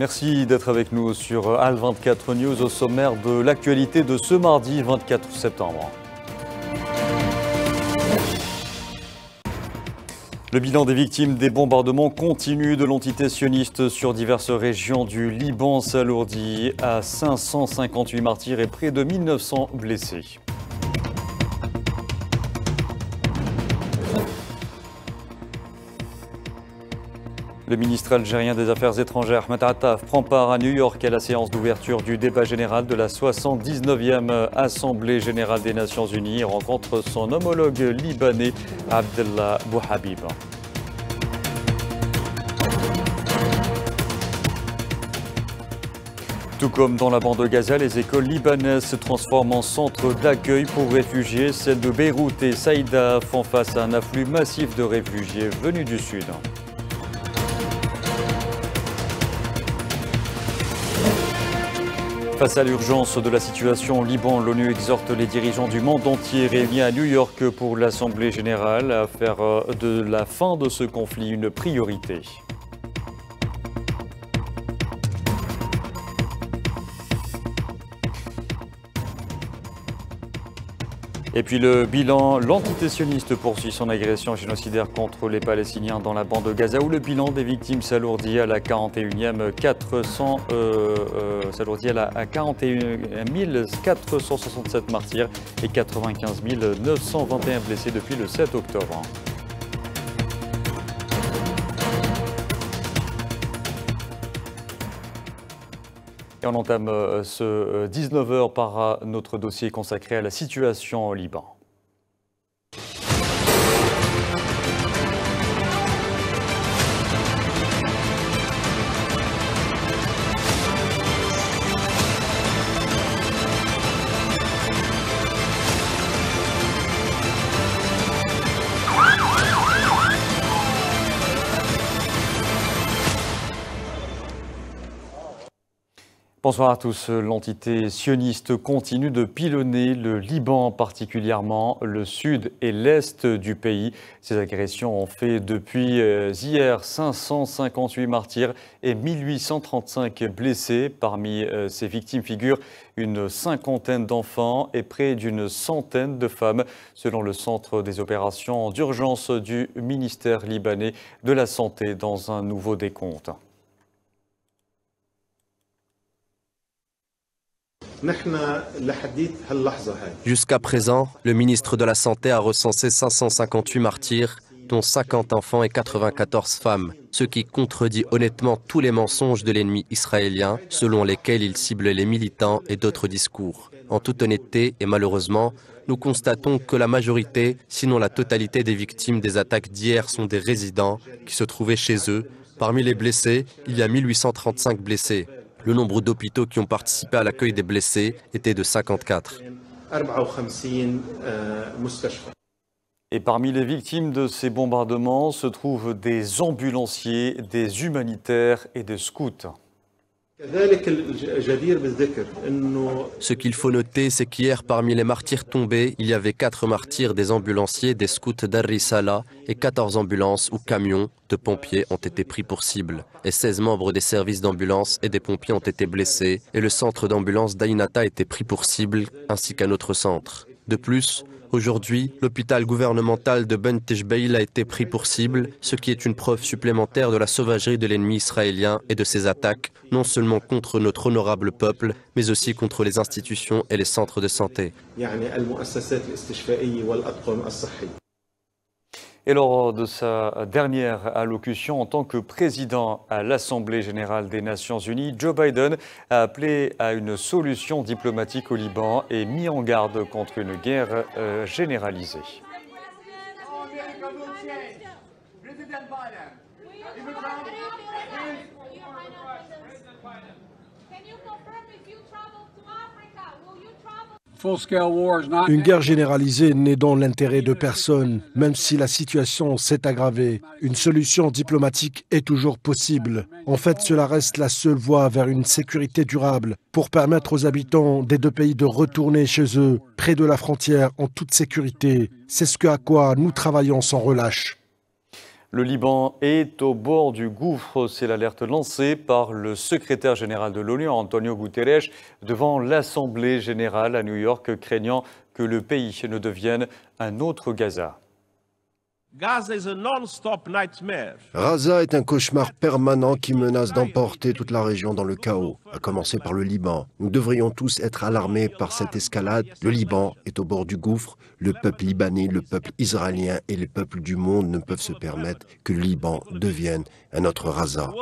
Merci d'être avec nous sur Al24 News au sommaire de l'actualité de ce mardi 24 septembre. Le bilan des victimes des bombardements continu de l'entité sioniste sur diverses régions du Liban s'alourdit à 558 martyrs et près de 1900 blessés. Le ministre algérien des Affaires étrangères, Ahmed Attaf, prend part à New York à la séance d'ouverture du débat général de la 79e Assemblée générale des Nations Unies et rencontre son homologue libanais, Abdellah Bouhabib. Tout comme dans la bande de Gaza, les écoles libanaises se transforment en centres d'accueil pour réfugiés. Celles de Beyrouth et Saïda font face à un afflux massif de réfugiés venus du sud. Face à l'urgence de la situation au Liban, l'ONU exhorte les dirigeants du monde entier réunis à New York pour l'Assemblée générale à faire de la fin de ce conflit une priorité. Et puis le bilan, l'entité sioniste poursuit son agression génocidaire contre les Palestiniens dans la bande de Gaza où le bilan des victimes s'alourdit à la 41e 41 467 martyrs et 95 921 blessés depuis le 7 octobre. Et on entame ce 19h par notre dossier consacré à la situation au Liban. Bonsoir à tous. L'entité sioniste continue de pilonner le Liban, particulièrement le sud et l'est du pays. Ces agressions ont fait depuis hier 558 martyrs et 1835 blessés. Parmi ces victimes figurent une cinquantaine d'enfants et près d'une centaine de femmes, selon le centre des opérations d'urgence du ministère libanais de la Santé dans un nouveau décompte. Jusqu'à présent, le ministre de la Santé a recensé 558 martyrs, dont 50 enfants et 94 femmes, ce qui contredit honnêtement tous les mensonges de l'ennemi israélien, selon lesquels il cible les militants et d'autres discours. En toute honnêteté et malheureusement, nous constatons que la majorité, sinon la totalité des victimes des attaques d'hier sont des résidents qui se trouvaient chez eux. Parmi les blessés, il y a 1835 blessés. Le nombre d'hôpitaux qui ont participé à l'accueil des blessés était de 54. Et parmi les victimes de ces bombardements se trouvent des ambulanciers, des humanitaires et des scouts. Ce qu'il faut noter, c'est qu'hier, parmi les martyrs tombés, il y avait 4 martyrs des ambulanciers, des scouts d'Ar-Risala et 14 ambulances ou camions de pompiers ont été pris pour cible. Et 16 membres des services d'ambulance et des pompiers ont été blessés. Et le centre d'ambulance d'Aïnata a été pris pour cible, ainsi qu'un autre centre. De plus, aujourd'hui, l'hôpital gouvernemental de Ben Tishbeil a été pris pour cible, ce qui est une preuve supplémentaire de la sauvagerie de l'ennemi israélien et de ses attaques, non seulement contre notre honorable peuple, mais aussi contre les institutions et les centres de santé. Et lors de sa dernière allocution en tant que président à l'Assemblée générale des Nations Unies, Joe Biden a appelé à une solution diplomatique au Liban et mis en garde contre une guerre généralisée. Une guerre généralisée n'est dans l'intérêt de personne, même si la situation s'est aggravée. Une solution diplomatique est toujours possible. En fait, cela reste la seule voie vers une sécurité durable pour permettre aux habitants des deux pays de retourner chez eux, près de la frontière, en toute sécurité. C'est ce à quoi nous travaillons sans relâche. Le Liban est au bord du gouffre, c'est l'alerte lancée par le secrétaire général de l'ONU, Antonio Guterres, devant l'Assemblée générale à New York, craignant que le pays ne devienne un autre Gaza. Gaza est un cauchemar permanent qui menace d'emporter toute la région dans le chaos, à commencer par le Liban. Nous devrions tous être alarmés par cette escalade. Le Liban est au bord du gouffre. Le peuple libanais, le peuple israélien et les peuples du monde ne peuvent se permettre que le Liban devienne un autre Gaza.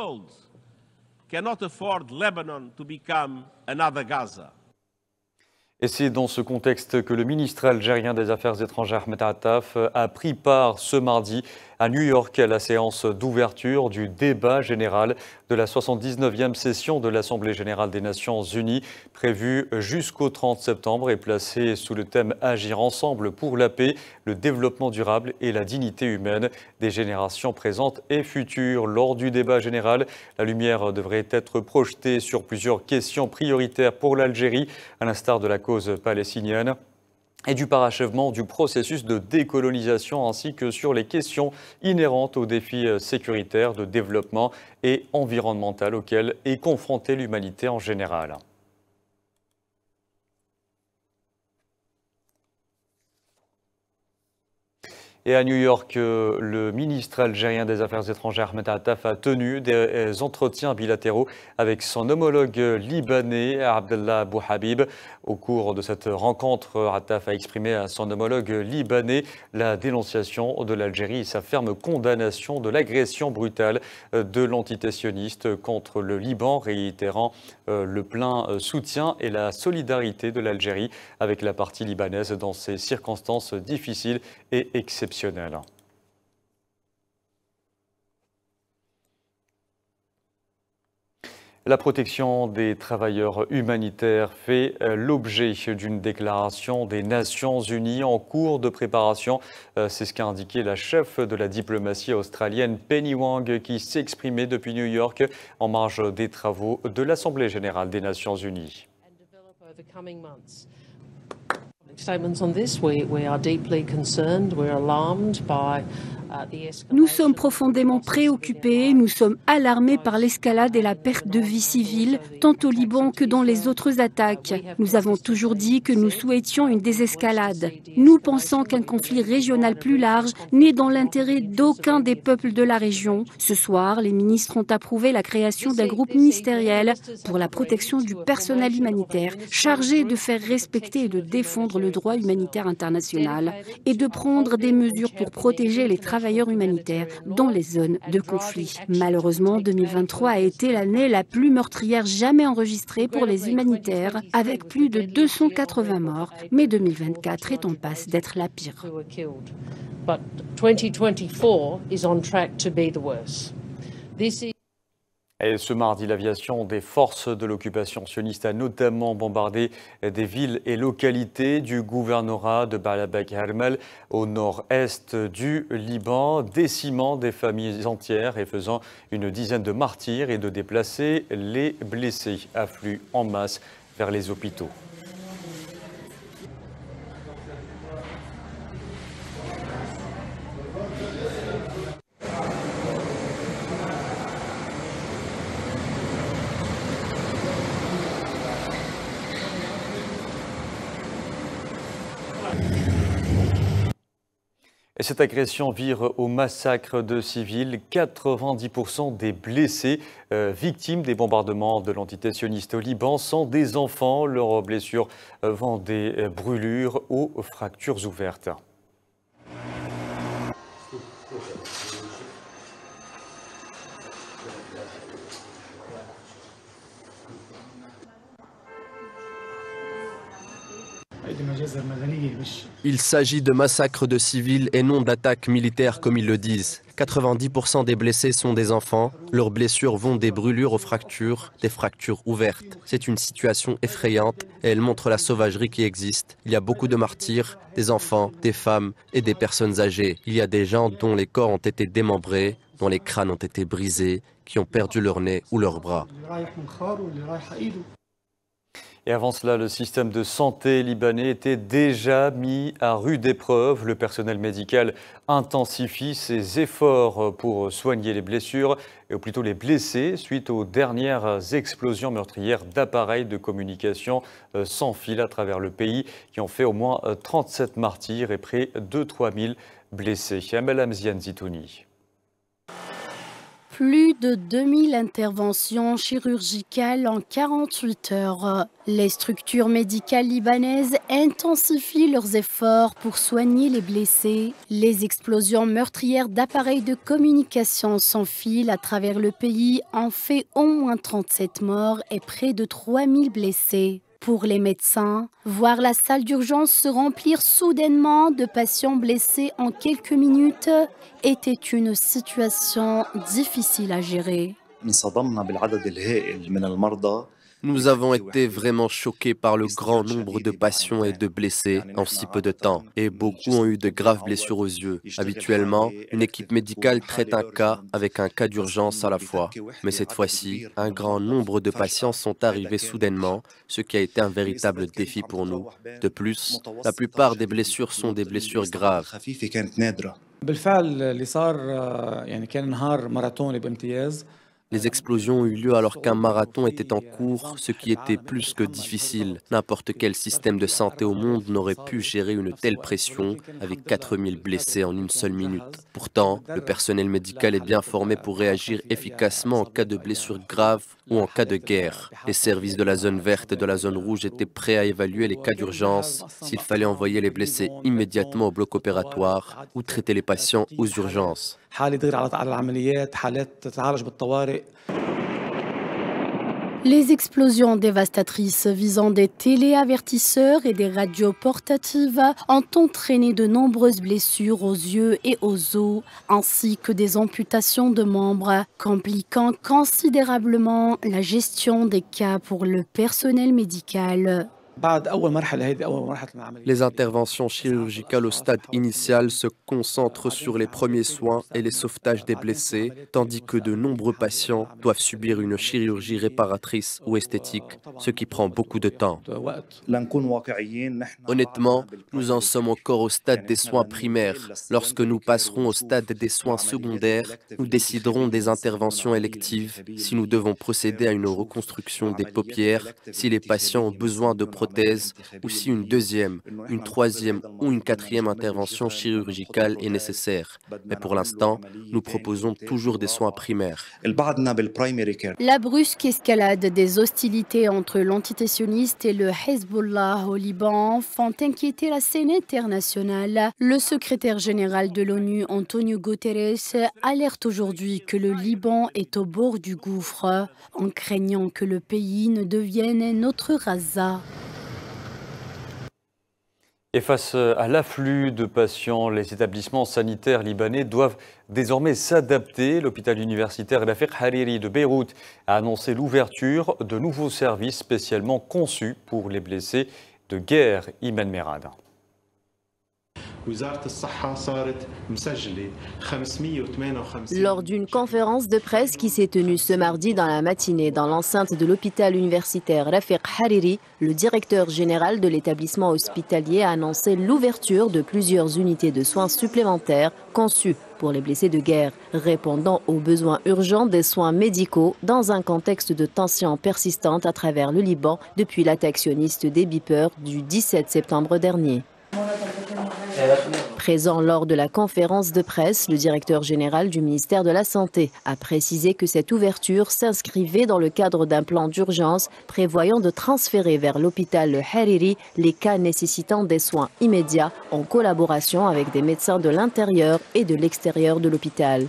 Et c'est dans ce contexte que le ministre algérien des Affaires étrangères Ahmed Attaf a pris part ce mardi à New York à la séance d'ouverture du débat général de la 79e session de l'Assemblée générale des Nations unies, prévue jusqu'au 30 septembre et placée sous le thème « Agir ensemble pour la paix, le développement durable et la dignité humaine des générations présentes et futures ». Lors du débat général, la lumière devrait être projetée sur plusieurs questions prioritaires pour l'Algérie, à l'instar de la cause palestinienne et du parachèvement du processus de décolonisation, ainsi que sur les questions inhérentes aux défis sécuritaires, de développement et environnemental auxquels est confrontée l'humanité en général. Et à New York, le ministre algérien des Affaires étrangères Ahmed Attaf a tenu des entretiens bilatéraux avec son homologue libanais Abdellah Bouhabib. Au cours de cette rencontre, Attaf a exprimé à son homologue libanais la dénonciation de l'Algérie et sa ferme condamnation de l'agression brutale de l'entité sioniste contre le Liban, réitérant le plein soutien et la solidarité de l'Algérie avec la partie libanaise dans ces circonstances difficiles et exceptionnelles. La protection des travailleurs humanitaires fait l'objet d'une déclaration des Nations Unies en cours de préparation. C'est ce qu'a indiqué la chef de la diplomatie australienne Penny Wong, qui s'exprimait depuis New York en marge des travaux de l'Assemblée générale des Nations Unies. Nous sommes profondément préoccupés, nous sommes alarmés par l'escalade et la perte de vie civile, tant au Liban que dans les autres attaques. Nous avons toujours dit que nous souhaitions une désescalade. Nous pensons qu'un conflit régional plus large n'est dans l'intérêt d'aucun des peuples de la région. Ce soir, les ministres ont approuvé la création d'un groupe ministériel pour la protection du personnel humanitaire chargé de faire respecter et de défendre le droit humanitaire international et de prendre des mesures pour protéger les travailleurs humanitaires dans les zones de conflit. Malheureusement, 2023 a été l'année la plus meurtrière jamais enregistrée pour les humanitaires, avec plus de 280 morts, mais 2024 est en passe d'être la pire. Et ce mardi, l'aviation des forces de l'occupation sioniste a notamment bombardé des villes et localités du gouvernorat de Baalbek Hermel au nord-est du Liban, décimant des familles entières et faisant une dizaine de martyrs et de déplacer les blessés affluent en masse vers les hôpitaux. Et cette agression vire au massacre de civils. 90% des blessés victimes des bombardements de l'entité sioniste au Liban sont des enfants. Leurs blessures vont des brûlures aux fractures ouvertes. Il s'agit de massacres de civils et non d'attaques militaires comme ils le disent. 90% des blessés sont des enfants. Leurs blessures vont des brûlures aux fractures, des fractures ouvertes. C'est une situation effrayante et elle montre la sauvagerie qui existe. Il y a beaucoup de martyrs, des enfants, des femmes et des personnes âgées. Il y a des gens dont les corps ont été démembrés, dont les crânes ont été brisés, qui ont perdu leur nez ou leurs bras. Et avant cela, le système de santé libanais était déjà mis à rude épreuve. Le personnel médical intensifie ses efforts pour soigner les blessures, ou plutôt les blessés, suite aux dernières explosions meurtrières d'appareils de communication sans fil à travers le pays, qui ont fait au moins 37 martyrs et près de 3000 blessés. Amel Amzian Zitouni. Plus de 2000 interventions chirurgicales en 48 heures. Les structures médicales libanaises intensifient leurs efforts pour soigner les blessés. Les explosions meurtrières d'appareils de communication sans fil à travers le pays ont fait au moins 37 morts et près de 3000 blessés. Pour les médecins, voir la salle d'urgence se remplir soudainement de patients blessés en quelques minutes était une situation difficile à gérer. Nous avons été vraiment choqués par le grand nombre de patients et de blessés en si peu de temps, et beaucoup ont eu de graves blessures aux yeux. Habituellement, une équipe médicale traite un cas avec un cas d'urgence à la fois. Mais cette fois-ci, un grand nombre de patients sont arrivés soudainement, ce qui a été un véritable défi pour nous. De plus, la plupart des blessures sont des blessures graves. Les explosions ont eu lieu alors qu'un marathon était en cours, ce qui était plus que difficile. N'importe quel système de santé au monde n'aurait pu gérer une telle pression avec 4000 blessés en une seule minute. Pourtant, le personnel médical est bien formé pour réagir efficacement en cas de blessures graves ou en cas de guerre. Les services de la zone verte et de la zone rouge étaient prêts à évaluer les cas d'urgence s'il fallait envoyer les blessés immédiatement au bloc opératoire ou traiter les patients aux urgences. Les explosions dévastatrices visant des téléavertisseurs et des radios portatives ont entraîné de nombreuses blessures aux yeux et aux os, ainsi que des amputations de membres, compliquant considérablement la gestion des cas pour le personnel médical. Les interventions chirurgicales au stade initial se concentrent sur les premiers soins et les sauvetages des blessés, tandis que de nombreux patients doivent subir une chirurgie réparatrice ou esthétique, ce qui prend beaucoup de temps. Honnêtement, nous en sommes encore au stade des soins primaires. Lorsque nous passerons au stade des soins secondaires, nous déciderons des interventions électives, si nous devons procéder à une reconstruction des paupières, si les patients ont besoin de prothèses, ou si une deuxième, une troisième ou une quatrième intervention chirurgicale est nécessaire. Mais pour l'instant, nous proposons toujours des soins primaires. La brusque escalade des hostilités entre l'entité sioniste et le Hezbollah au Liban font inquiéter la scène internationale. Le secrétaire général de l'ONU, Antonio Guterres, alerte aujourd'hui que le Liban est au bord du gouffre, en craignant que le pays ne devienne un autre Gaza. Et face à l'afflux de patients, les établissements sanitaires libanais doivent désormais s'adapter. L'hôpital universitaire Rafiq Hariri de Beyrouth a annoncé l'ouverture de nouveaux services spécialement conçus pour les blessés de guerre. Iman Merad. Lors d'une conférence de presse qui s'est tenue ce mardi dans la matinée dans l'enceinte de l'hôpital universitaire Rafiq Hariri, le directeur général de l'établissement hospitalier a annoncé l'ouverture de plusieurs unités de soins supplémentaires conçues pour les blessés de guerre, répondant aux besoins urgents des soins médicaux dans un contexte de tensions persistantes à travers le Liban depuis l'attaque sioniste des Beeper du 17 septembre dernier. Présent lors de la conférence de presse, le directeur général du ministère de la Santé a précisé que cette ouverture s'inscrivait dans le cadre d'un plan d'urgence prévoyant de transférer vers l'hôpital Hariri les cas nécessitant des soins immédiats en collaboration avec des médecins de l'intérieur et de l'extérieur de l'hôpital.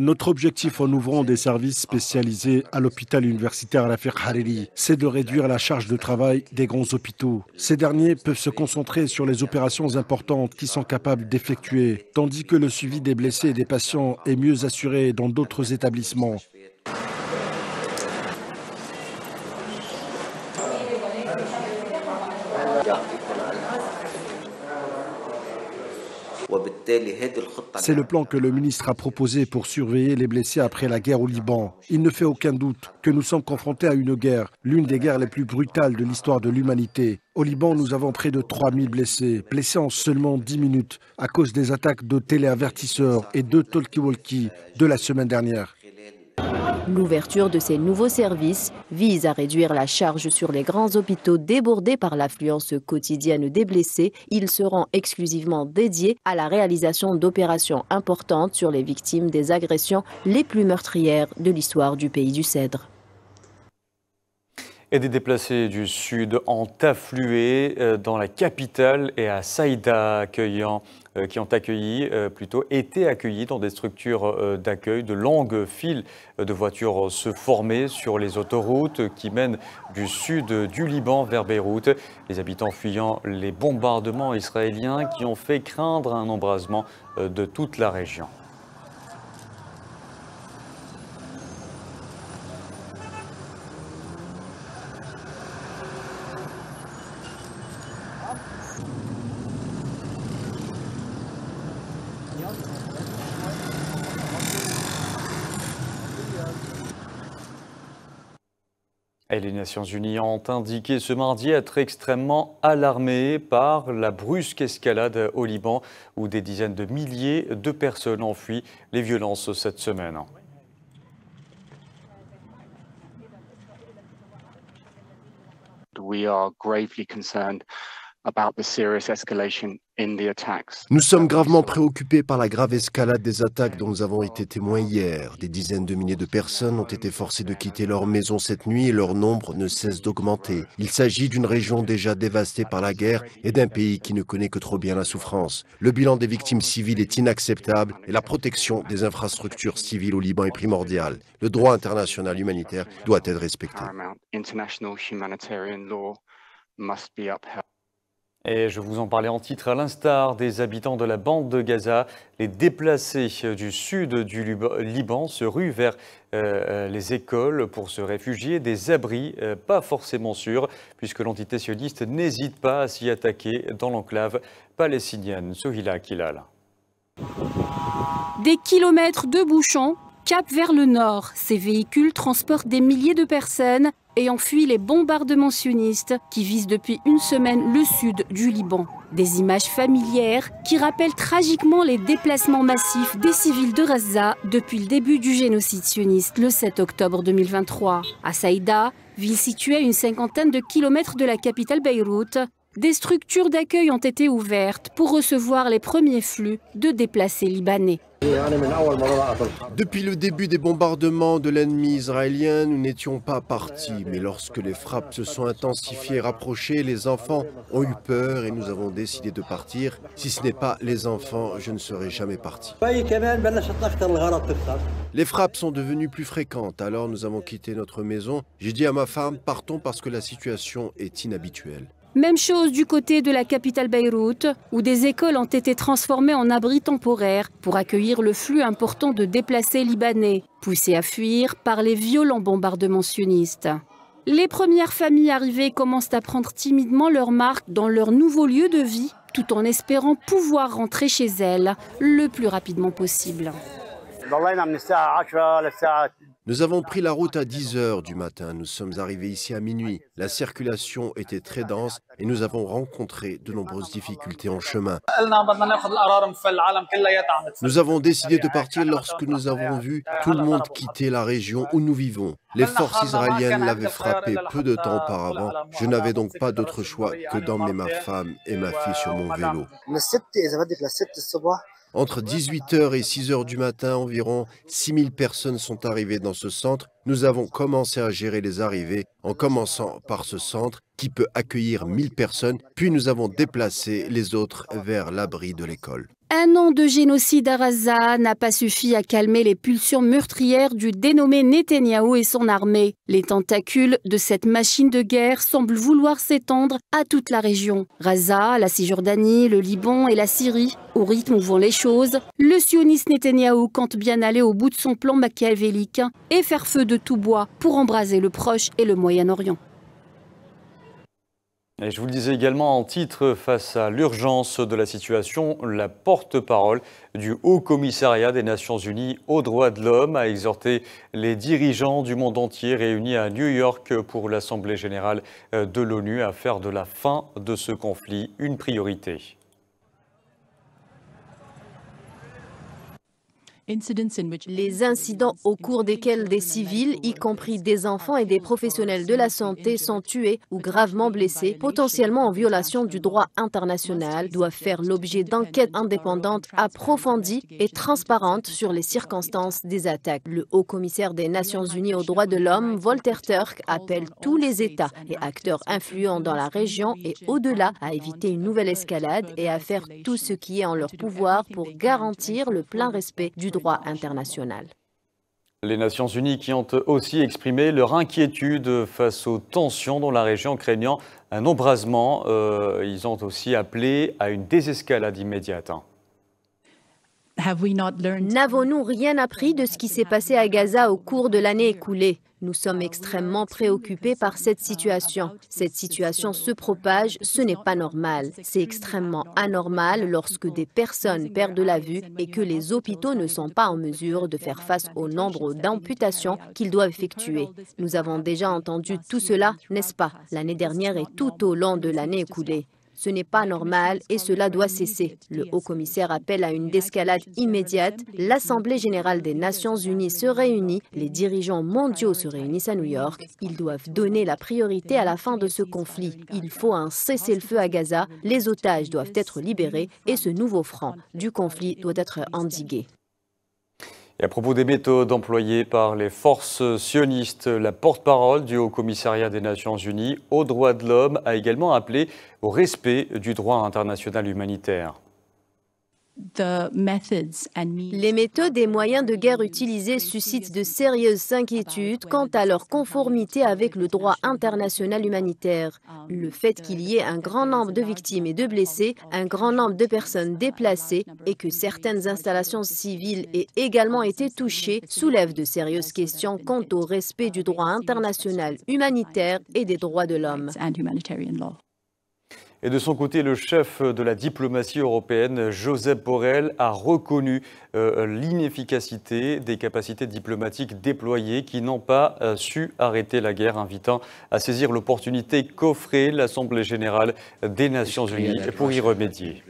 Notre objectif en ouvrant des services spécialisés à l'hôpital universitaire Rafiq Hariri, c'est de réduire la charge de travail des grands hôpitaux. Ces derniers peuvent se concentrer sur les opérations importantes qu'ils sont capables d'effectuer, tandis que le suivi des blessés et des patients est mieux assuré dans d'autres établissements. C'est le plan que le ministre a proposé pour surveiller les blessés après la guerre au Liban. Il ne fait aucun doute que nous sommes confrontés à une guerre, l'une des guerres les plus brutales de l'histoire de l'humanité. Au Liban, nous avons près de 3000 blessés en seulement 10 minutes à cause des attaques de téléavertisseurs et de talkie-walkie de la semaine dernière. L'ouverture de ces nouveaux services vise à réduire la charge sur les grands hôpitaux débordés par l'affluence quotidienne des blessés. Ils seront exclusivement dédiés à la réalisation d'opérations importantes sur les victimes des agressions les plus meurtrières de l'histoire du pays du Cèdre. Et des déplacés du Sud ont afflué dans la capitale et à Saïda, été accueillis dans des structures d'accueil. De longues files de voitures se formaient sur les autoroutes qui mènent du sud du Liban vers Beyrouth. Les habitants fuyant les bombardements israéliens qui ont fait craindre un embrasement de toute la région. Et les Nations Unies ont indiqué ce mardi être extrêmement alarmées par la brusque escalade au Liban où des dizaines de milliers de personnes ont fui les violences cette semaine. We are gravely concerned about the serious escalation in the attacks. Nous sommes gravement préoccupés par la grave escalade des attaques dont nous avons été témoins hier. Des dizaines de milliers de personnes ont été forcées de quitter leur maison cette nuit et leur nombre ne cesse d'augmenter. Il s'agit d'une région déjà dévastée par la guerre et d'un pays qui ne connaît que trop bien la souffrance. Le bilan des victimes civiles est inacceptable et la protection des infrastructures civiles au Liban est primordiale. Le droit international humanitaire doit être respecté. Et je vous en parlais en titre, à l'instar des habitants de la bande de Gaza, les déplacés du sud du Liban se ruent vers les écoles pour se réfugier, des abris pas forcément sûrs, puisque l'entité sioniste n'hésite pas à s'y attaquer dans l'enclave palestinienne. Sohila Kilal. Des kilomètres de bouchons, cap vers le nord. Ces véhicules transportent des milliers de personnes ayant fui les bombardements sionistes qui visent depuis une semaine le sud du Liban. Des images familières qui rappellent tragiquement les déplacements massifs des civils de Gaza depuis le début du génocide sioniste le 7 octobre 2023. À Saïda, ville située à une cinquantaine de kilomètres de la capitale Beyrouth, des structures d'accueil ont été ouvertes pour recevoir les premiers flux de déplacés libanais. Depuis le début des bombardements de l'ennemi israélien, nous n'étions pas partis. Mais lorsque les frappes se sont intensifiées et rapprochées, les enfants ont eu peur et nous avons décidé de partir. Si ce n'est pas les enfants, je ne serai jamais parti. Les frappes sont devenues plus fréquentes, alors nous avons quitté notre maison. J'ai dit à ma femme, partons parce que la situation est inhabituelle. Même chose du côté de la capitale Beyrouth, où des écoles ont été transformées en abris temporaires pour accueillir le flux important de déplacés libanais, poussés à fuir par les violents bombardements sionistes. Les premières familles arrivées commencent à prendre timidement leur marque dans leur nouveau lieu de vie, tout en espérant pouvoir rentrer chez elles le plus rapidement possible. Nous avons pris la route à 10 h du matin. Nous sommes arrivés ici à minuit. La circulation était très dense et nous avons rencontré de nombreuses difficultés en chemin. Nous avons décidé de partir lorsque nous avons vu tout le monde quitter la région où nous vivons. Les forces israéliennes l'avaient frappé peu de temps auparavant. Je n'avais donc pas d'autre choix que d'emmener ma femme et ma fille sur mon vélo. Entre 18 h et 6 h du matin, environ 6000 personnes sont arrivées dans ce centre. Nous avons commencé à gérer les arrivées en commençant par ce centre qui peut accueillir 1000 personnes. Puis nous avons déplacé les autres vers l'abri de l'école. Un an de génocide à Gaza n'a pas suffi à calmer les pulsions meurtrières du dénommé Netanyahou et son armée. Les tentacules de cette machine de guerre semblent vouloir s'étendre à toute la région. Gaza, la Cisjordanie, le Liban et la Syrie. Au rythme où vont les choses, le sioniste Netanyahou compte bien aller au bout de son plan machiavélique et faire feu de tout bois pour embraser le Proche et le Moyen-Orient. Et je vous le disais également en titre, face à l'urgence de la situation, la porte-parole du Haut-Commissariat des Nations Unies aux droits de l'homme a exhorté les dirigeants du monde entier réunis à New York pour l'Assemblée générale de l'ONU à faire de la fin de ce conflit une priorité. Les incidents au cours desquels des civils, y compris des enfants et des professionnels de la santé, sont tués ou gravement blessés, potentiellement en violation du droit international, doivent faire l'objet d'enquêtes indépendantes, approfondies et transparentes sur les circonstances des attaques. Le haut-commissaire des Nations Unies aux droits de l'homme, Volker Turk, appelle tous les États et acteurs influents dans la région et au-delà à éviter une nouvelle escalade et à faire tout ce qui est en leur pouvoir pour garantir le plein respect du droit international. Les Nations Unies qui ont aussi exprimé leur inquiétude face aux tensions dans la région, craignant un embrasement. Ils ont aussi appelé à une désescalade immédiate. N'avons-nous rien appris de ce qui s'est passé à Gaza au cours de l'année écoulée? Nous sommes extrêmement préoccupés par cette situation. Cette situation se propage, ce n'est pas normal. C'est extrêmement anormal lorsque des personnes perdent la vue et que les hôpitaux ne sont pas en mesure de faire face au nombre d'amputations qu'ils doivent effectuer. Nous avons déjà entendu tout cela, n'est-ce pas, l'année dernière et tout au long de l'année écoulée. Ce n'est pas normal et cela doit cesser. Le haut-commissaire appelle à une escalade immédiate. L'Assemblée générale des Nations unies se réunit. Les dirigeants mondiaux se réunissent à New York. Ils doivent donner la priorité à la fin de ce conflit. Il faut un cessez-le-feu à Gaza. Les otages doivent être libérés et ce nouveau front du conflit doit être endigué. Et à propos des méthodes employées par les forces sionistes, la porte-parole du Haut-Commissariat des Nations Unies aux droits de l'homme a également appelé au respect du droit international humanitaire. Les méthodes et moyens de guerre utilisés suscitent de sérieuses inquiétudes quant à leur conformité avec le droit international humanitaire. Le fait qu'il y ait un grand nombre de victimes et de blessés, un grand nombre de personnes déplacées et que certaines installations civiles aient également été touchées soulève de sérieuses questions quant au respect du droit international humanitaire et des droits de l'homme. Et de son côté, le chef de la diplomatie européenne, Josep Borrell, a reconnu l'inefficacité des capacités diplomatiques déployées qui n'ont pas su arrêter la guerre, invitant à saisir l'opportunité qu'offrait l'Assemblée générale des Nations unies pour y remédier.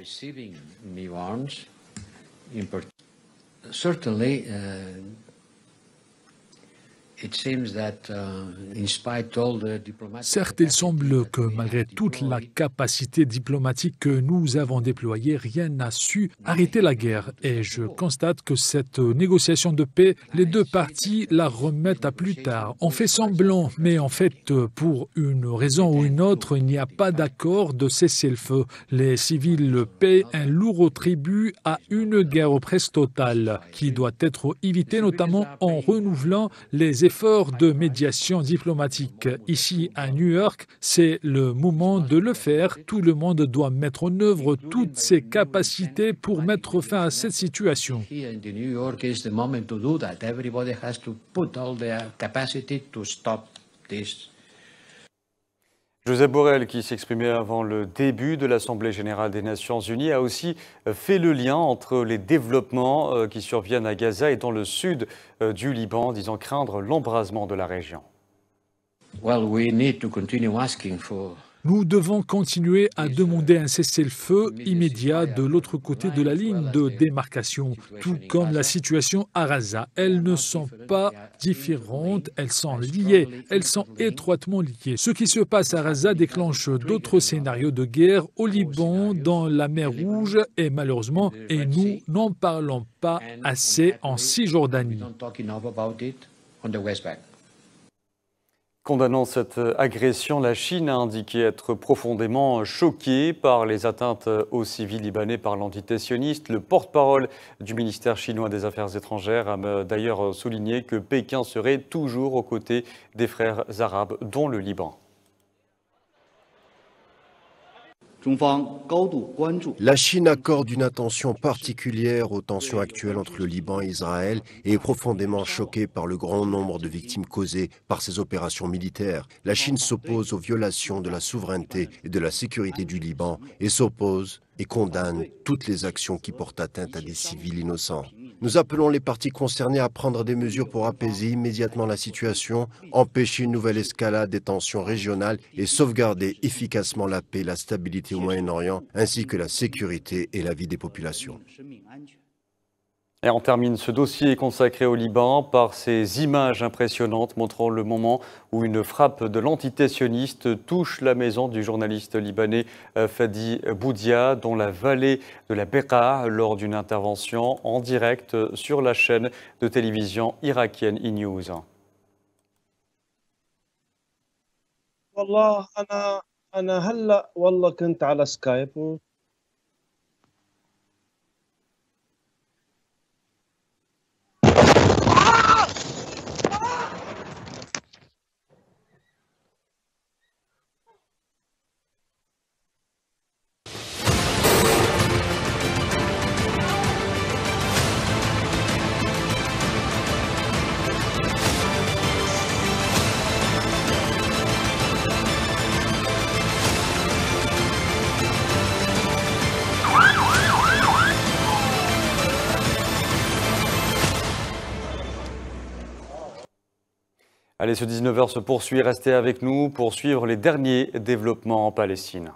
Certes, il semble que malgré toute la capacité diplomatique que nous avons déployée, rien n'a su arrêter la guerre. Et je constate que cette négociation de paix, les deux parties la remettent à plus tard. On fait semblant, mais en fait, pour une raison ou une autre, il n'y a pas d'accord de cessez-le-feu. Les civils paient un lourd tribut à une guerre presque totale, qui doit être évitée notamment en renouvelant les efforts de médiation diplomatique. Ici, à New York, c'est le moment de le faire. Tout le monde doit mettre en œuvre toutes ses capacités pour mettre fin à cette situation. Josep Borrell, qui s'exprimait avant le début de l'Assemblée générale des Nations unies, a aussi fait le lien entre les développements qui surviennent à Gaza et dans le sud du Liban, disant craindre l'embrasement de la région. Nous devons continuer à demander un cessez-le-feu immédiat de l'autre côté de la ligne de démarcation, tout comme la situation à Gaza. Elles ne sont pas différentes, elles sont liées, elles sont étroitement liées. Ce qui se passe à Gaza déclenche d'autres scénarios de guerre au Liban, dans la mer Rouge et malheureusement, et nous n'en parlons pas assez en Cisjordanie. Condamnant cette agression, la Chine a indiqué être profondément choquée par les atteintes aux civils libanais par l'entité sioniste. Le porte-parole du ministère chinois des Affaires étrangères a d'ailleurs souligné que Pékin serait toujours aux côtés des frères arabes, dont le Liban. La Chine accorde une attention particulière aux tensions actuelles entre le Liban et Israël et est profondément choquée par le grand nombre de victimes causées par ces opérations militaires. La Chine s'oppose aux violations de la souveraineté et de la sécurité du Liban et s'oppose et condamne toutes les actions qui portent atteinte à des civils innocents. Nous appelons les parties concernées à prendre des mesures pour apaiser immédiatement la situation, empêcher une nouvelle escalade des tensions régionales et sauvegarder efficacement la paix et la stabilité au Moyen-Orient, ainsi que la sécurité et la vie des populations. Et on termine ce dossier consacré au Liban par ces images impressionnantes montrant le moment où une frappe de l'entité sioniste touche la maison du journaliste libanais Fadi Boudia dans la vallée de la Beqa lors d'une intervention en direct sur la chaîne de télévision irakienne E-News. Allez, ce 19h se poursuit. Restez avec nous pour suivre les derniers développements en Palestine.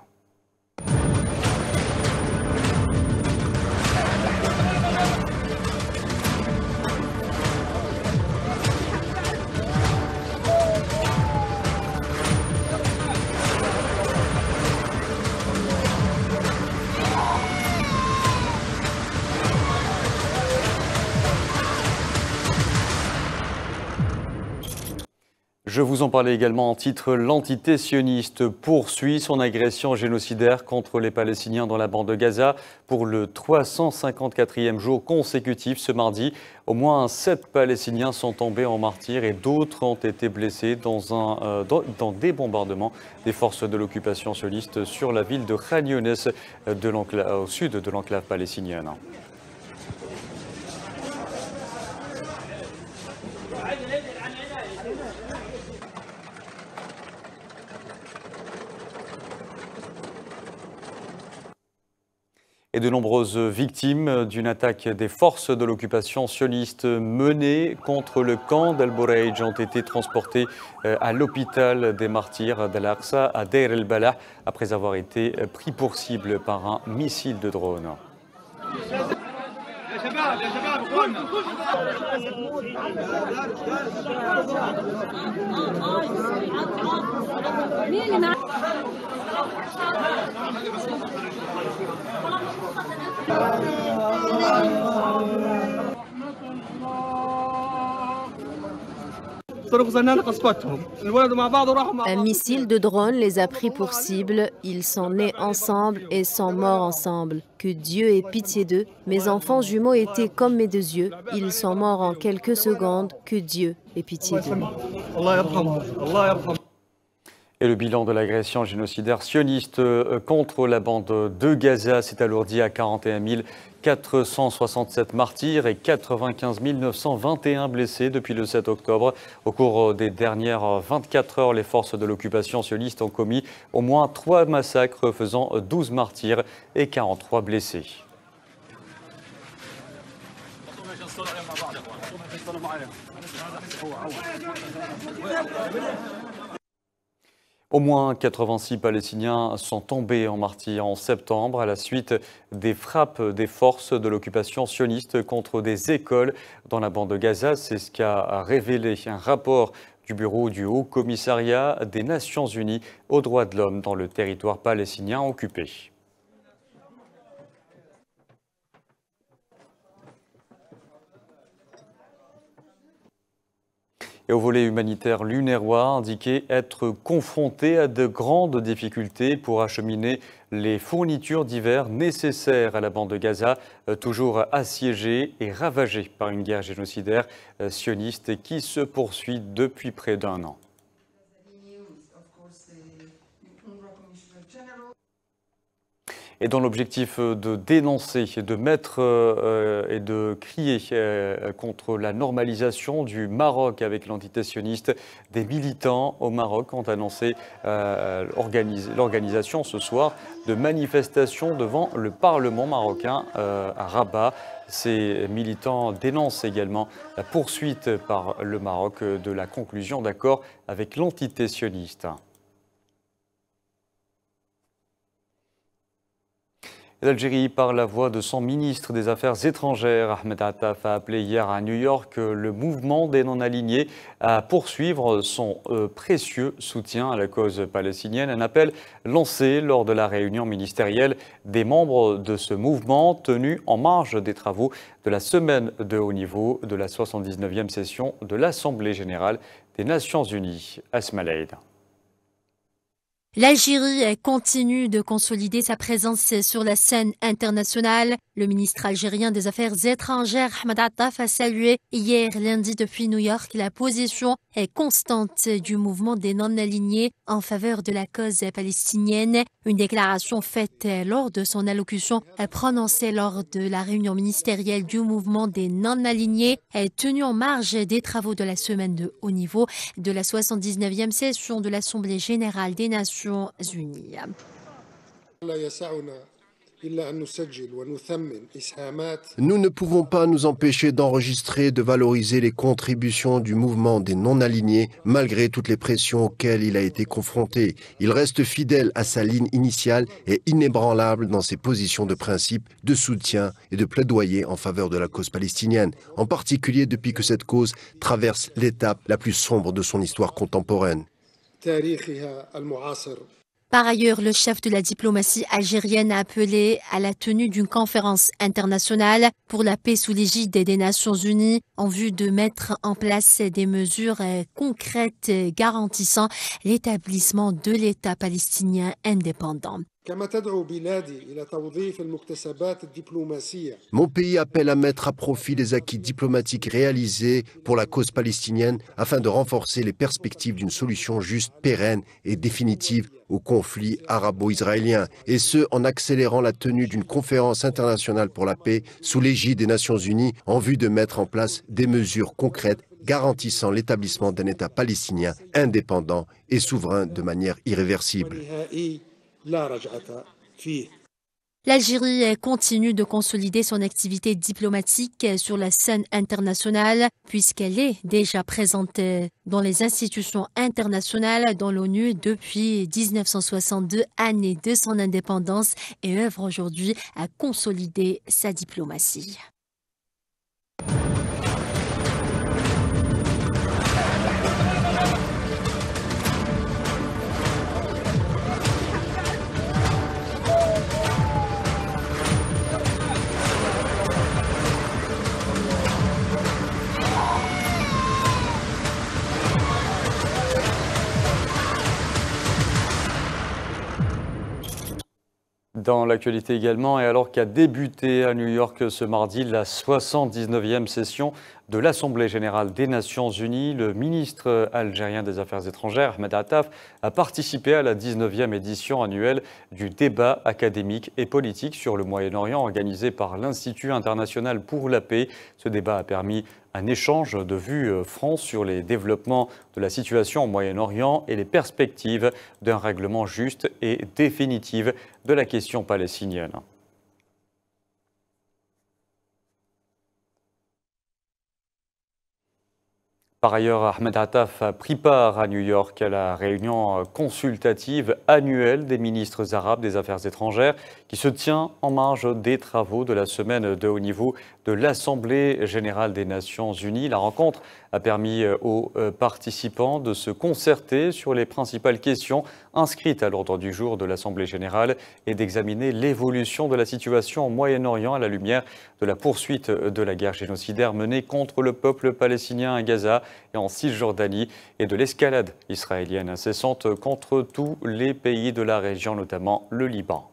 Je vous en parlais également en titre, l'entité sioniste poursuit son agression génocidaire contre les Palestiniens dans la bande de Gaza pour le 354e jour consécutif ce mardi. Au moins 7 Palestiniens sont tombés en martyrs et d'autres ont été blessés dans des bombardements des forces de l'occupation sioniste sur la ville de Khan Younes au sud de l'enclave palestinienne. Et de nombreuses victimes d'une attaque des forces de l'occupation sioniste menée contre le camp d'Al-Bouraïj ont été transportées à l'hôpital des martyrs d'Al-Aqsa à Deir el-Balah après avoir été pris pour cible par un missile de drone. Un missile de drone les a pris pour cible. Ils sont nés ensemble et sont morts ensemble. Que Dieu ait pitié d'eux. Mes enfants jumeaux étaient comme mes 2 yeux. Ils sont morts en quelques secondes. Que Dieu ait pitié d'eux. Et le bilan de l'agression génocidaire sioniste contre la bande de Gaza s'est alourdi à 41 467 martyrs et 95 921 blessés depuis le 7 octobre. Au cours des dernières 24 heures, les forces de l'occupation sioniste ont commis au moins 3 massacres faisant 12 martyrs et 43 blessés. Au moins 86 Palestiniens sont tombés en martyrs en septembre à la suite des frappes des forces de l'occupation sioniste contre des écoles dans la bande de Gaza. C'est ce qu'a révélé un rapport du bureau du Haut Commissariat des Nations Unies aux droits de l'homme dans le territoire palestinien occupé. Et au volet humanitaire, l'UNRWA a indiqué être confronté à de grandes difficultés pour acheminer les fournitures d'hiver nécessaires à la bande de Gaza, toujours assiégée et ravagée par une guerre génocidaire sioniste qui se poursuit depuis près d'1 an. et dans l'objectif de dénoncer, de mettre et de crier contre la normalisation du Maroc avec l'entité sioniste. Des militants au Maroc ont annoncé l'organisation ce soir de manifestations devant le Parlement marocain à Rabat. Ces militants dénoncent également la poursuite par le Maroc de la conclusion d'accords avec l'entité sioniste. L'Algérie, par la voix de son ministre des Affaires étrangères, Ahmed Attaf, a appelé hier à New York le mouvement des non-alignés à poursuivre son précieux soutien à la cause palestinienne. Un appel lancé lors de la réunion ministérielle des membres de ce mouvement tenu en marge des travaux de la semaine de haut niveau de la 79e session de l'Assemblée générale des Nations unies. Asma Laïd. L'Algérie continue de consolider sa présence sur la scène internationale. Le ministre algérien des Affaires étrangères, Ahmed Attaf, a salué hier lundi depuis New York la position constante du mouvement des non-alignés en faveur de la cause palestinienne. Une déclaration faite lors de son allocution prononcée lors de la réunion ministérielle du mouvement des non-alignés tenue en marge des travaux de la semaine de haut niveau de la 79e session de l'Assemblée générale des Nations Unies. Nous ne pouvons pas nous empêcher d'enregistrer et de valoriser les contributions du mouvement des non-alignés malgré toutes les pressions auxquelles il a été confronté. Il reste fidèle à sa ligne initiale et inébranlable dans ses positions de principe, de soutien et de plaidoyer en faveur de la cause palestinienne, en particulier depuis que cette cause traverse l'étape la plus sombre de son histoire contemporaine. Par ailleurs, le chef de la diplomatie algérienne a appelé à la tenue d'une conférence internationale pour la paix sous l'égide des Nations Unies en vue de mettre en place des mesures concrètes garantissant l'établissement de l'État palestinien indépendant. Mon pays appelle à mettre à profit les acquis diplomatiques réalisés pour la cause palestinienne afin de renforcer les perspectives d'une solution juste, pérenne et définitive au conflit arabo-israélien, et ce en accélérant la tenue d'une conférence internationale pour la paix sous l'égide des Nations Unies en vue de mettre en place des mesures concrètes garantissant l'établissement d'un État palestinien indépendant et souverain de manière irréversible. L'Algérie continue de consolider son activité diplomatique sur la scène internationale puisqu'elle est déjà présente dans les institutions internationales dans l'ONU depuis 1962, année de son indépendance, et œuvre aujourd'hui à consolider sa diplomatie. Dans l'actualité également, et alors qu'a débuté à New York ce mardi la 79e session de l'Assemblée générale des Nations unies, le ministre algérien des Affaires étrangères, Ahmed Attaf, a participé à la 19e édition annuelle du débat académique et politique sur le Moyen-Orient organisé par l'Institut international pour la paix. Ce débat a permis un échange de vues francs sur les développements de la situation au Moyen-Orient et les perspectives d'un règlement juste et définitif de la question palestinienne. Par ailleurs, Ahmed Attaf a pris part à New York à la réunion consultative annuelle des ministres arabes des Affaires étrangères qui se tient en marge des travaux de la semaine de haut niveau de l'Assemblée générale des Nations unies. La rencontre a permis aux participants de se concerter sur les principales questions inscrites à l'ordre du jour de l'Assemblée générale et d'examiner l'évolution de la situation au Moyen-Orient à la lumière de la poursuite de la guerre génocidaire menée contre le peuple palestinien à Gaza et en Cisjordanie et de l'escalade israélienne incessante contre tous les pays de la région, notamment le Liban.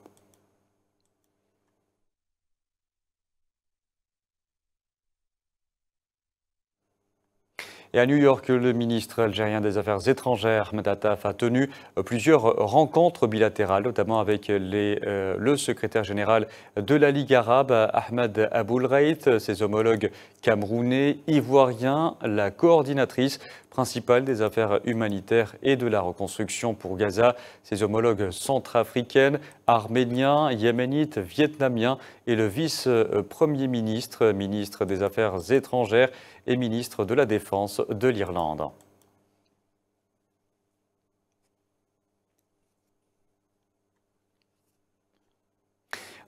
Et à New York, le ministre algérien des Affaires étrangères, Ahmed Attaf, a tenu plusieurs rencontres bilatérales, notamment avec le secrétaire général de la Ligue arabe, Ahmed Aboulreit, ses homologues camerounais, ivoiriens, la coordinatrice principale des affaires humanitaires et de la reconstruction pour Gaza, ses homologues centrafricaines, arméniens, yéménites, vietnamiens et le vice-premier ministre, ministre des Affaires étrangères et ministre de la Défense de l'Irlande.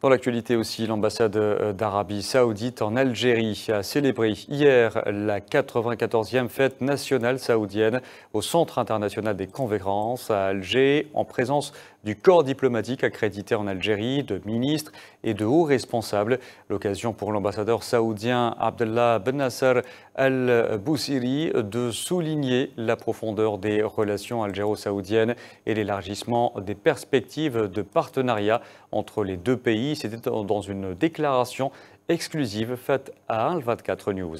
Dans l'actualité aussi, l'ambassade d'Arabie Saoudite en Algérie a célébré hier la 94e fête nationale saoudienne au Centre international des conférences à Alger, en présence du corps diplomatique accrédité en Algérie, de ministres et de hauts responsables. L'occasion pour l'ambassadeur saoudien Abdallah Ben Nasser Al-Boussiri de souligner la profondeur des relations algéro-saoudiennes et l'élargissement des perspectives de partenariat entre les deux pays. C'était dans une déclaration exclusive faite à Al-24 News.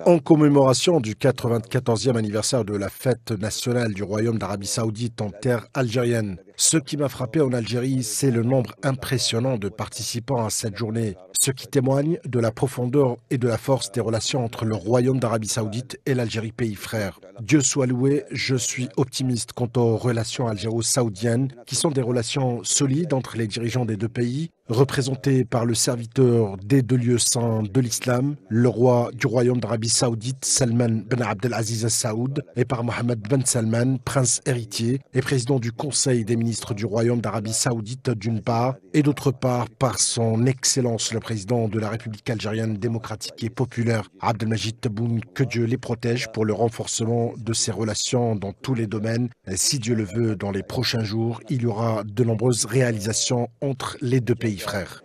En commémoration du 94e anniversaire de la fête nationale du Royaume d'Arabie Saoudite en terre algérienne, ce qui m'a frappé en Algérie, c'est le nombre impressionnant de participants à cette journée, ce qui témoigne de la profondeur et de la force des relations entre le Royaume d'Arabie Saoudite et l'Algérie, pays frère. Dieu soit loué, je suis optimiste quant aux relations algéro-saoudiennes, qui sont des relations solides entre les dirigeants des deux pays, représentés par le serviteur des deux lieux saints de l'islam, le roi du Royaume d'Arabie Saoudite, Salman Ben Abdelaziz Al Saoud, et par Mohammed Ben Salman, prince héritier et président du Conseil des ministres du Royaume d'Arabie Saoudite d'une part, et d'autre part par son Excellence le président de la République algérienne démocratique et populaire, Abdelmajid Tebboune, que Dieu les protège pour le renforcement de ces relations dans tous les domaines. Et si Dieu le veut, dans les prochains jours, il y aura de nombreuses réalisations entre les deux pays frères.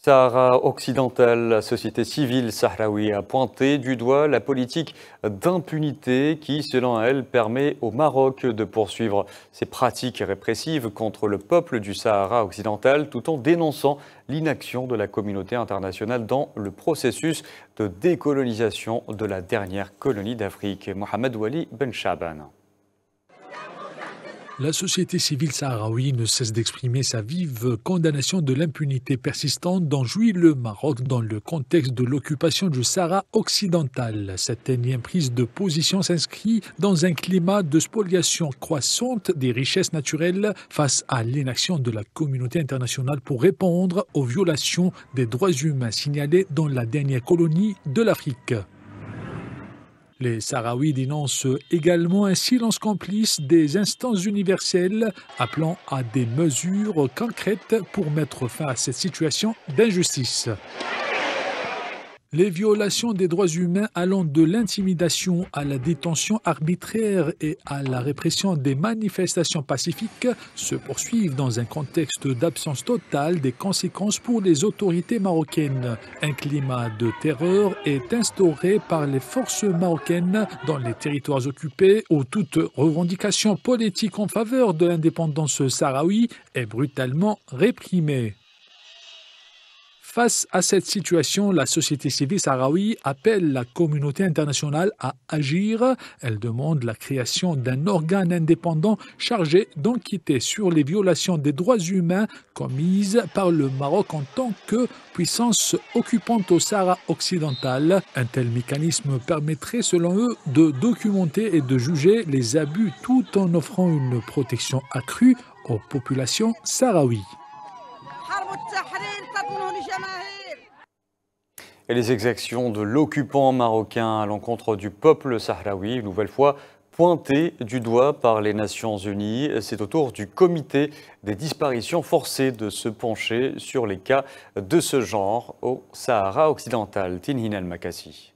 Sahara occidental, la société civile sahraoui a pointé du doigt la politique d'impunité qui, selon elle, permet au Maroc de poursuivre ses pratiques répressives contre le peuple du Sahara occidental tout en dénonçant l'inaction de la communauté internationale dans le processus de décolonisation de la dernière colonie d'Afrique. Mohamed Wali Ben Shaban. La société civile sahraoui ne cesse d'exprimer sa vive condamnation de l'impunité persistante dont jouit le Maroc dans le contexte de l'occupation du Sahara occidental. Cette énième prise de position s'inscrit dans un climat de spoliation croissante des richesses naturelles face à l'inaction de la communauté internationale pour répondre aux violations des droits humains signalées dans la dernière colonie de l'Afrique. Les Sahraouis dénoncent également un silence complice des instances universelles appelant à des mesures concrètes pour mettre fin à cette situation d'injustice. Les violations des droits humains allant de l'intimidation à la détention arbitraire et à la répression des manifestations pacifiques se poursuivent dans un contexte d'absence totale des conséquences pour les autorités marocaines. Un climat de terreur est instauré par les forces marocaines dans les territoires occupés où toute revendication politique en faveur de l'indépendance sahraoui est brutalement réprimée. Face à cette situation, la société civile sahraoui appelle la communauté internationale à agir. Elle demande la création d'un organe indépendant chargé d'enquêter sur les violations des droits humains commises par le Maroc en tant que puissance occupante au Sahara occidental. Un tel mécanisme permettrait, selon eux, de documenter et de juger les abus tout en offrant une protection accrue aux populations sahraouies. Et les exactions de l'occupant marocain à l'encontre du peuple sahraoui, une nouvelle fois pointées du doigt par les Nations Unies. C'est au tour du comité des disparitions forcées de se pencher sur les cas de ce genre au Sahara occidental. Tinhin Al-Makassi.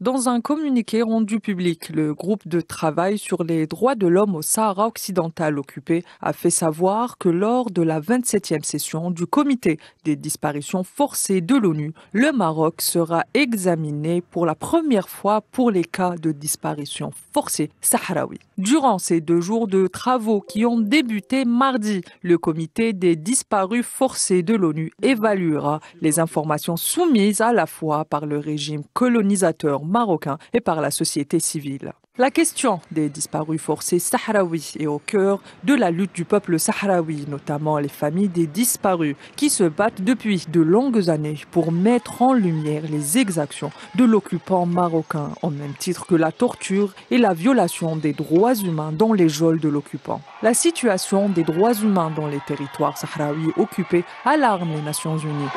Dans un communiqué rendu public, le groupe de travail sur les droits de l'homme au Sahara occidental occupé a fait savoir que lors de la 27e session du comité des disparitions forcées de l'ONU, le Maroc sera examiné pour la première fois pour les cas de disparition forcée sahraoui. Durant ces 2 jours de travaux qui ont débuté mardi, le comité des disparus forcés de l'ONU évaluera les informations soumises à la fois par le régime colonisateur marocain et par la société civile. La question des disparus forcés sahraouis est au cœur de la lutte du peuple sahraoui, notamment les familles des disparus, qui se battent depuis de longues années pour mettre en lumière les exactions de l'occupant marocain, au même titre que la torture et la violation des droits humains dans les geôles de l'occupant. La situation des droits humains dans les territoires sahraouis occupés alarme les Nations Unies,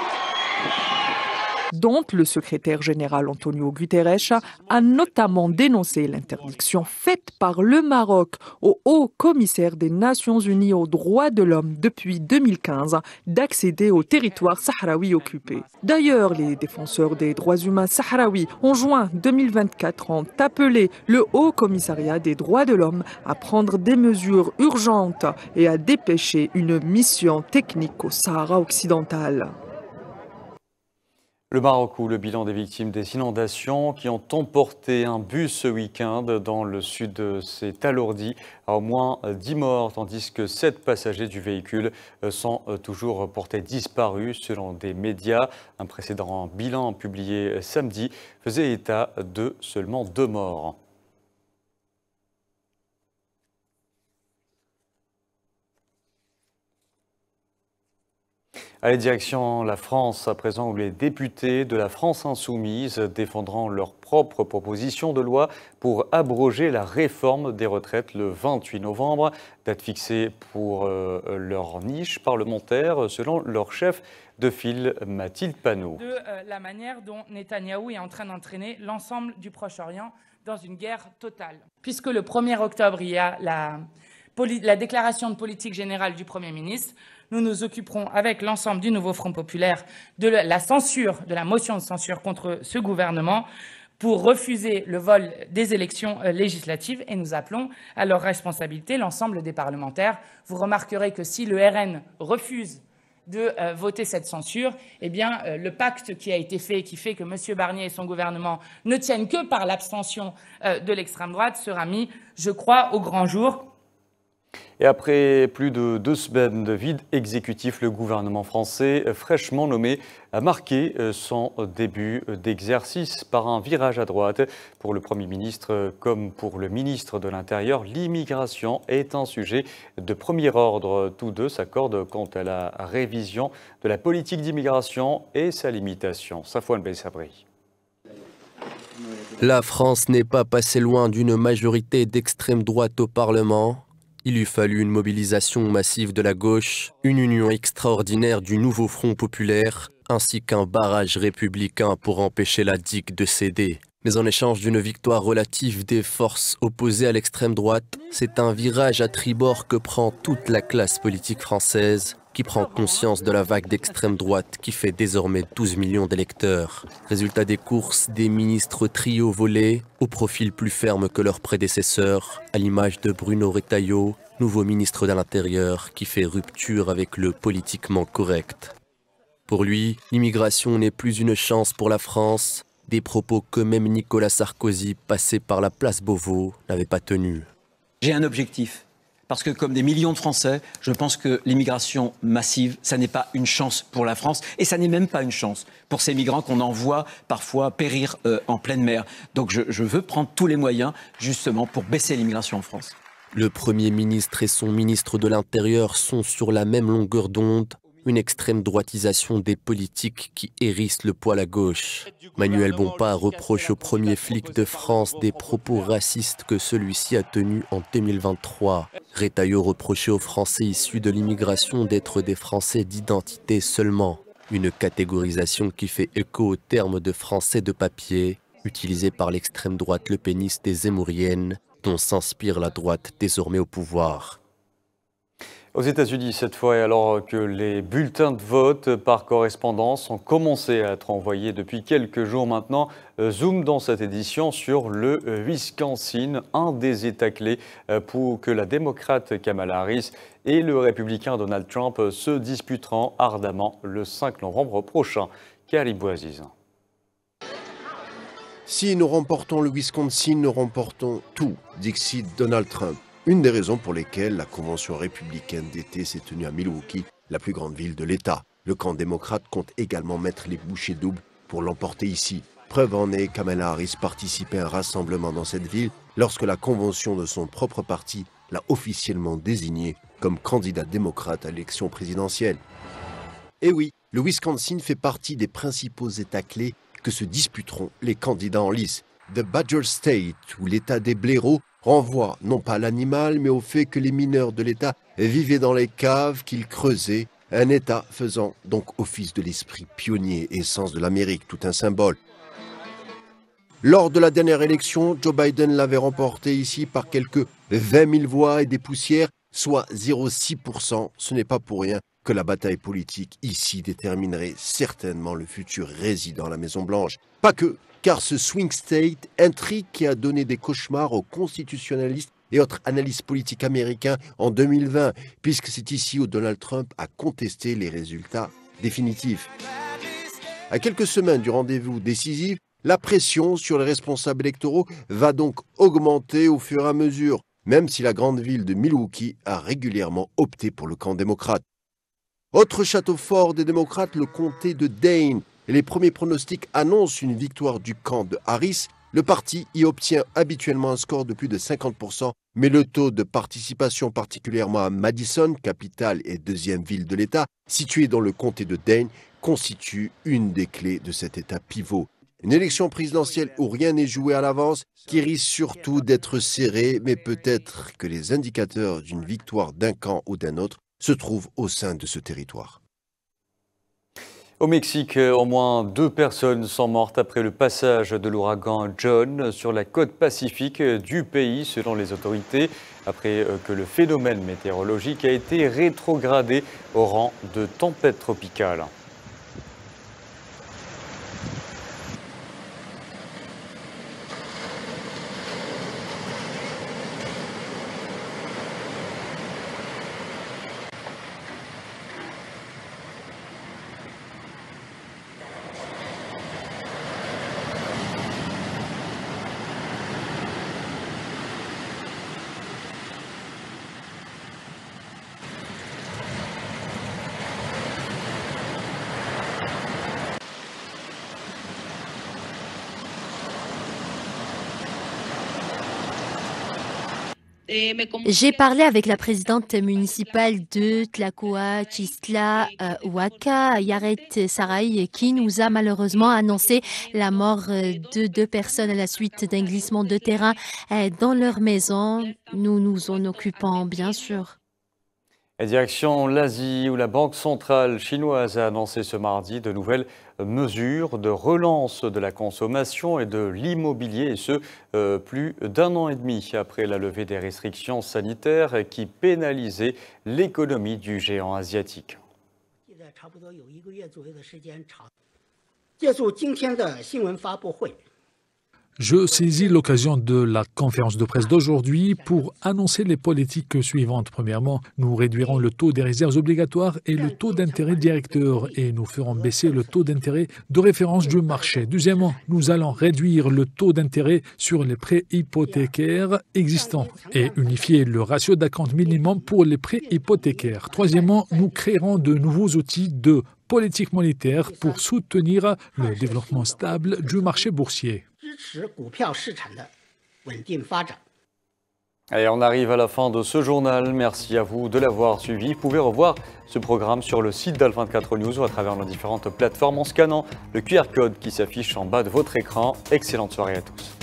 dont le secrétaire général Antonio Guterres a notamment dénoncé l'interdiction faite par le Maroc au haut commissaire des Nations Unies aux droits de l'homme depuis 2015 d'accéder au territoire sahraoui occupé. D'ailleurs, les défenseurs des droits humains sahraouis en juin 2024 ont appelé le haut commissariat des droits de l'homme à prendre des mesures urgentes et à dépêcher une mission technique au Sahara occidental. Le Maroc, où le bilan des victimes des inondations qui ont emporté un bus ce week-end dans le sud s'est alourdi à au moins 10 morts, tandis que 7 passagers du véhicule sont toujours portés disparus selon des médias. Un précédent bilan publié samedi faisait état de seulement 2 morts. Allez, direction la France à présent, où les députés de la France insoumise défendront leur propre proposition de loi pour abroger la réforme des retraites le 28 novembre, date fixée pour leur niche parlementaire selon leur chef de file Mathilde Panot. De la manière dont Netanyahou est en train d'entraîner l'ensemble du Proche-Orient dans une guerre totale. Puisque le 1er octobre, il y a la déclaration de politique générale du Premier ministre, nous nous occuperons avec l'ensemble du nouveau Front populaire de la censure, de la motion de censure contre ce gouvernement pour refuser le vol des élections législatives et nous appelons à leur responsabilité l'ensemble des parlementaires. Vous remarquerez que si le RN refuse de voter cette censure, eh bien, le pacte qui a été fait, qui fait que M. Barnier et son gouvernement ne tiennent que par l'abstention de l'extrême droite, sera mis, je crois, au grand jour. Et après plus de 2 semaines de vide exécutif, le gouvernement français, fraîchement nommé, a marqué son début d'exercice par un virage à droite. Pour le Premier ministre comme pour le ministre de l'Intérieur, l'immigration est un sujet de premier ordre. Tous deux s'accordent quant à la révision de la politique d'immigration et sa limitation. Safouane Bensabri. La France n'est pas passée loin d'une majorité d'extrême droite au Parlement. Il eût fallu une mobilisation massive de la gauche, une union extraordinaire du nouveau Front populaire, ainsi qu'un barrage républicain pour empêcher la digue de céder. Mais en échange d'une victoire relative des forces opposées à l'extrême droite, c'est un virage à tribord que prend toute la classe politique française, qui prend conscience de la vague d'extrême droite qui fait désormais 12 millions d'électeurs. Résultat des courses, des ministres trio volés, au profil plus ferme que leurs prédécesseurs, à l'image de Bruno Retailleau, nouveau ministre de l'Intérieur, qui fait rupture avec le politiquement correct. Pour lui, l'immigration n'est plus une chance pour la France, des propos que même Nicolas Sarkozy, passé par la place Beauvau, n'avait pas tenus. J'ai un objectif. Parce que comme des millions de Français, je pense que l'immigration massive, ça n'est pas une chance pour la France. Et ça n'est même pas une chance pour ces migrants qu'on envoie parfois périr en pleine mer. Donc je veux prendre tous les moyens justement pour baisser l'immigration en France. Le Premier ministre et son ministre de l'Intérieur sont sur la même longueur d'onde. Une extrême droitisation des politiques qui hérissent le poil à gauche. Manuel Bompard reproche au premier flic de France des propos racistes que celui-ci a tenus en 2023. Retailleau reprochait aux Français issus de l'immigration d'être des Français d'identité seulement. Une catégorisation qui fait écho au terme de Français de papier, utilisé par l'extrême droite lepéniste et zémourienne, dont s'inspire la droite désormais au pouvoir. Aux États-Unis, cette fois, alors que les bulletins de vote par correspondance ont commencé à être envoyés depuis quelques jours maintenant, zoom dans cette édition sur le Wisconsin, un des États clés pour que la démocrate Kamala Harris et le républicain Donald Trump se disputeront ardemment le 5 novembre prochain. Karim Bouaziz. Si nous remportons le Wisconsin, nous remportons tout, dit Donald Trump. Une des raisons pour lesquelles la convention républicaine d'été s'est tenue à Milwaukee, la plus grande ville de l'État. Le camp démocrate compte également mettre les bouchées doubles pour l'emporter ici. Preuve en est, Kamala Harris participait à un rassemblement dans cette ville lorsque la convention de son propre parti l'a officiellement désignée comme candidat démocrate à l'élection présidentielle. Et oui, le Wisconsin fait partie des principaux États clés que se disputeront les candidats en lice. The Badger State, ou l'État des blaireaux, renvoie non pas à l'animal, mais au fait que les mineurs de l'État vivaient dans les caves qu'ils creusaient, un État faisant donc office de l'esprit pionnier, essence de l'Amérique, tout un symbole. Lors de la dernière élection, Joe Biden l'avait remporté ici par quelques 20 000 voix et des poussières, soit 0,6%. Ce n'est pas pour rien que la bataille politique ici déterminerait certainement le futur résident à la Maison-Blanche. Pas que, car ce swing state, intrigue qui a donné des cauchemars aux constitutionnalistes et autres analystes politiques américains en 2020, puisque c'est ici où Donald Trump a contesté les résultats définitifs. À quelques semaines du rendez-vous décisif, la pression sur les responsables électoraux va donc augmenter au fur et à mesure, même si la grande ville de Milwaukee a régulièrement opté pour le camp démocrate. Autre château fort des démocrates, le comté de Dane. Et les premiers pronostics annoncent une victoire du camp de Harris. Le parti y obtient habituellement un score de plus de 50%, mais le taux de participation, particulièrement à Madison, capitale et deuxième ville de l'État, située dans le comté de Dane, constitue une des clés de cet État pivot. Une élection présidentielle où rien n'est joué à l'avance, qui risque surtout d'être serrée, mais peut-être que les indicateurs d'une victoire d'un camp ou d'un autre se trouvent au sein de ce territoire. Au Mexique, au moins 2 personnes sont mortes après le passage de l'ouragan John sur la côte pacifique du pays, selon les autorités, après que le phénomène météorologique a été rétrogradé au rang de tempête tropicale. J'ai parlé avec la présidente municipale de Tlacoa-Chistla, Huaca, Yaret Saray, qui nous a malheureusement annoncé la mort de 2 personnes à la suite d'un glissement de terrain dans leur maison. Nous nous en occupons, bien sûr. Et direction l'Asie, où la Banque centrale chinoise a annoncé ce mardi de nouvelles mesures de relance de la consommation et de l'immobilier, et ce, plus d'1 an et demi après la levée des restrictions sanitaires qui pénalisaient l'économie du géant asiatique. Je saisis l'occasion de la conférence de presse d'aujourd'hui pour annoncer les politiques suivantes. Premièrement, nous réduirons le taux des réserves obligatoires et le taux d'intérêt directeur et nous ferons baisser le taux d'intérêt de référence du marché. Deuxièmement, nous allons réduire le taux d'intérêt sur les prêts hypothécaires existants et unifier le ratio d'acompte minimum pour les prêts hypothécaires. Troisièmement, nous créerons de nouveaux outils de politique monétaire pour soutenir le développement stable du marché boursier. Allez, on arrive à la fin de ce journal. Merci à vous de l'avoir suivi. Vous pouvez revoir ce programme sur le site d'Al24 News ou à travers nos différentes plateformes en scannant le QR code qui s'affiche en bas de votre écran. Excellente soirée à tous.